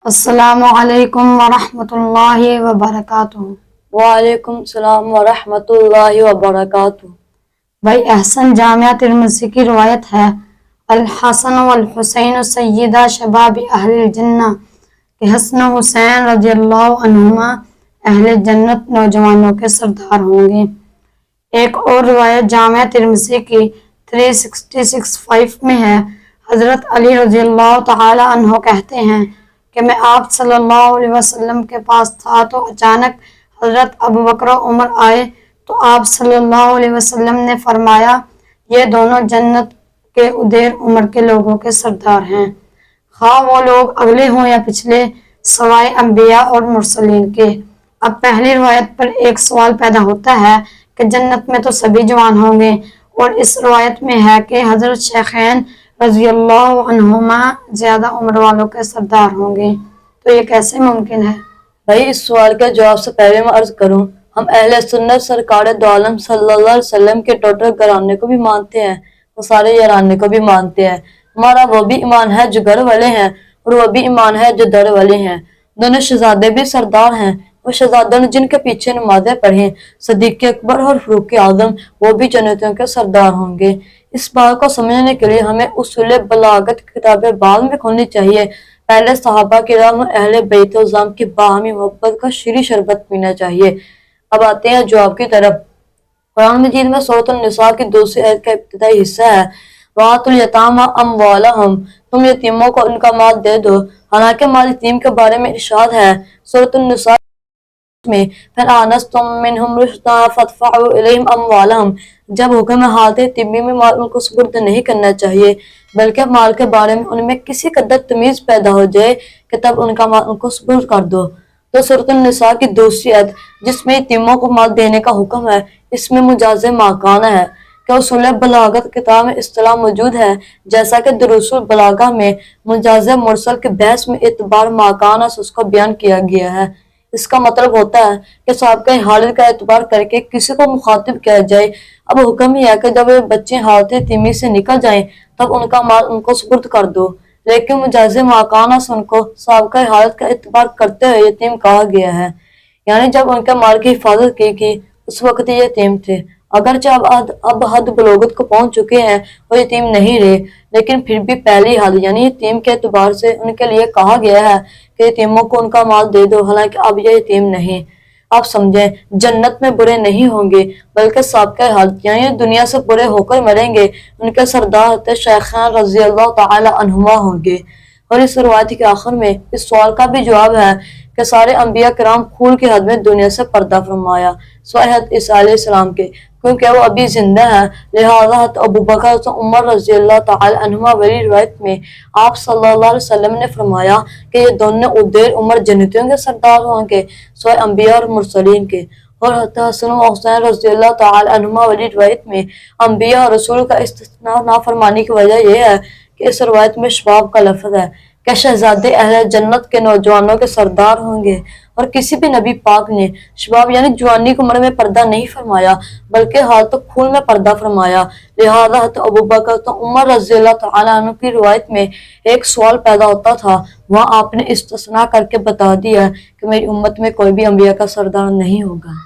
السلام علیکم ورحمۃ اللہ وبرکاتہ۔ وعلیکم السلام ورحمۃ اللہ وبرکاتہ۔ بھائی احسن جامعہ ترمذی کی روایت ہے، الحسن والحسین سیدہ شباب اہل الجنہ، کہ حسن و حسین رضی اللہ عنہما اہل جنت نوجوانوں کے سردار ہوں گے۔ ایک اور روایت جامعہ ترمذی کی 3665 میں ہے، حضرت علی رضی اللہ تعالی عنہ کہتے ہیں کہ میں آپ صلی اللہ علیہ وسلم کے پاس تھا تو اچانک حضرت ابوبکر و عمر آئے تو آپ صلی اللہ علیہ وسلم نے فرمایا، یہ دونوں جنت کے ادیر عمر کے لوگوں کے سردار ہیں، خواہ وہ لوگ اگلے ہوں یا پچھلے، سوائے انبیاء اور مرسلین کے۔ اب پہلی روایت پر ایک سوال پیدا ہوتا ہے کہ جنت میں تو سبھی جوان ہوں گے، اور اس روایت میں ہے کہ حضرت شیخین رضی اللہ عنہما زیادہ عمر والوں کے سردار ہوں گے، تو یہ کیسے ممکن ہے؟ بھائی اس سوال کے جواب سے پہلے میں عرض کروں، ہم اہل سنت سرکار دو عالم صلی اللہ علیہ وسلم کے ٹوٹل گھرانے کو بھی مانتے ہیں، وہ سارے یارانے کو بھی مانتے ہیں۔ ہمارا وہ بھی ایمان ہے جو گھر والے ہیں، اور وہ بھی ایمان ہے جو در والے ہیں۔ دونوں شہزادے بھی سردار ہیں، وہ شہزادوں نے جن کے پیچھے نمازیں پڑھیں، صدیق اکبر اور فاروق اعظم، وہ بھی جنتوں کے سردار ہوں گے۔ اس بات کو سمجھنے کے لیے ہمیں اصول بلاغت کی کتابیں بعد میں کھولنی چاہیے، پہلے صحابہ کرام اور اہل بیت العظام کی باہمی محبت کا شیریں شربت پینا چاہیے۔ اب آتے ہیں جواب کی طرف۔ قرآن مجید میں سورۃ النساء کی دوسری آیت کا ابتدائی حصہ ہے، وَآتُوا الْيَتَامَىٰ أَمْوَالَهُمْ، تم یتیموں کو ان کا مال دے دو۔ حالانکہ مال یتیم کے بارے میں ارشاد ہے سورۃ النساء میں، فَإِنْ آنَسْتُم مِّنْهُمْ رُشْدًا فَادْفَعُوا إِلَيْهِمْ أَمْوَالَهُمْ، جب حکم حالت یتیمی میں مال ان کو سپرد نہیں کرنا چاہیے، بلکہ مال کے بارے میں ان میں کسی قدر تمیز پیدا ہو جائے کہ تب ان کا مال ان کو سپرد کر دو۔ تو سورۃ النساء کی دوسری آیت جس میں یتیموں کو مال دینے کا حکم ہے، اس میں مجاز ماکانہ ہے کہ اصول بلاغت کتاب میں اصطلاح موجود ہے، جیسا کہ دروس البلاغہ میں مجاز مرسل کے بحث میں اعتبار ماکانہ سے اس کو بیان کیا گیا ہے۔ اس کا مطلب ہوتا ہے کہ سابقہ حالت کا اعتبار کر کے کسی کو مخاطب کیا جائے۔ اب حکم یہ ہے کہ جب بچے حالت یتیمی سے نکل جائیں تب ان کا مال ان کو سپرد کر دو، لیکن مجاز ماکانہ سے ان کو سابقہ حالت کا اعتبار کرتے ہوئے یتیم کہا گیا ہے، یعنی جب ان کے مال کی حفاظت کی گئی اس وقت یہ یتیم تھے، اگرچہ اب حد بلوغت کو پہنچ چکے ہیں وہ یتیم نہیں رہے، لیکن پھر بھی پہلی حد یعنی یتیم کے اعتبار سے ان کے لیے کہا گیا ہے کہ یتیموں کو ان کا مال دے دو، حالانکہ اب یہ یتیم نہیں۔ آپ سمجھیں، جنت میں برے نہیں ہوں گے بلکہ سابقہ حالت یعنی دنیا سے برے ہو کر مریں گے، ان کے سردار شیخین رضی اللہ تعالی عنہما ہوں گے۔ اور اس روایت کے آخر میں اس سوال کا بھی جواب ہے کہ سارے انبیاء کرام خون کی حد میں دنیا سے پردہ فرمایا سوائے حضرت عیسیٰ علیہ السلام کے، کیونکہ وہ ابھی زندہ ہیں، لہذا حضرت ابوبکر و عمر رضی اللہ تعالی عنہما والی روایت میں آپ صلی اللہ علیہ وسلم نے فرمایا کہ یہ دونوں ادیر عمر جنتیوں کے سردار ہوں گے سوائے انبیاء اور مرسلین کے۔ اور حضرت حسن و حسین رضی اللہ تعالی عنہما والی روایت میں انبیاء اور رسول کا استثناء نافرمانی کی وجہ یہ ہے کہ اس روایت میں شباب کا لفظ ہے کہ شہزادے اہل جنت کے نوجوانوں کے سردار ہوں گے، اور کسی بھی نبی پاک نے شباب یعنی جوانی کی عمر میں پردہ نہیں فرمایا بلکہ حالت خون میں پردہ فرمایا۔ لہذا حضرت ابوبکر و عمر رضی اللہ تعالی عنہ کی روایت میں ایک سوال پیدا ہوتا تھا، وہاں آپ نے استثناء کر کے بتا دیا کہ میری امت میں کوئی بھی انبیاء کا سردار نہیں ہوگا۔